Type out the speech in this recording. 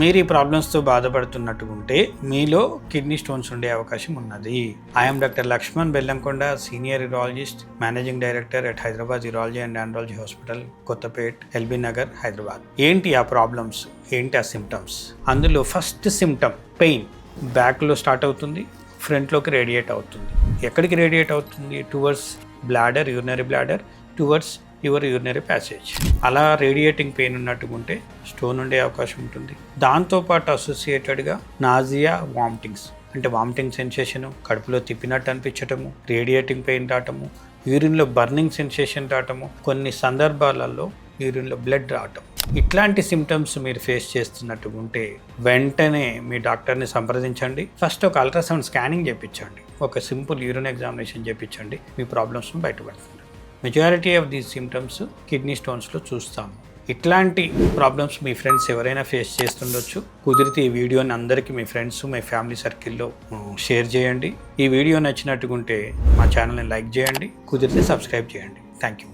మీరు ఈ ప్రాబ్లమ్స్తో బాధపడుతున్నట్టుంటే మీలో కిడ్నీ స్టోన్స్ ఉండే అవకాశం ఉన్నది. I'm doctor Lakshman Bellamkonda, senior urologist, managing director at Hyderabad urology and andrology hospital, Kothapet, LB Nagar, Hyderabad. ఏంటి ఆ ప్రాబ్లమ్స్, ఏంటి ఆ సిమ్టమ్స్? అందులో ఫస్ట్ సిమ్టమ్ పెయిన్. బ్యాక్లో స్టార్ట్ అవుతుంది, ఫ్రంట్లోకి రేడియేట్ అవుతుంది. ఎక్కడికి రేడియేట్ అవుతుంది? Towards bladder, urinary bladder, towards your urinary passage. అలా రేడియేటింగ్ పెయిన్ ఉన్నట్టుకుంటే స్టోన్ ఉండే అవకాశం ఉంటుంది. దాంతోపాటు అసోసియేటెడ్గా నాజియా, వామిటింగ్స్, అంటే వామిటింగ్ సెన్సేషను, కడుపులో తిప్పినట్టు అనిపించటము, రేడియేటింగ్ పెయిన్ రావటము, యూరిన్లో బర్నింగ్ సెన్సేషన్ రావటము, కొన్ని సందర్భాలలో యూరిన్లో బ్లడ్ రావటం. ఇట్లాంటి సిమ్టమ్స్ మీరు ఫేస్ చేస్తున్నట్టు ఉంటే వెంటనే మీ డాక్టర్ని సంప్రదించండి. ఫస్ట్ ఒక అల్ట్రాసౌండ్ స్కానింగ్ చేయించండి, ఒక సింపుల్ యూరిన్ ఎగ్జామినేషన్ చేయించండి. మీ ప్రాబ్లమ్స్ బయటపడుతుంది. Majority of these symptoms kidney స్టోన్స్లో చూస్తాము. ఇట్లాంటి ప్రాబ్లమ్స్ మీ ఫ్రెండ్స్ ఎవరైనా ఫేస్ చేస్తుండొచ్చు. కుదిరితే ఈ వీడియోని అందరికీ మీ ఫ్రెండ్స్, మీ ఫ్యామిలీ సర్కిల్లో షేర్ చేయండి. ఈ వీడియో నచ్చినట్టుకుంటే మా ఛానల్ని లైక్ చేయండి, కుదిరితే సబ్స్క్రైబ్ చేయండి. Thank you.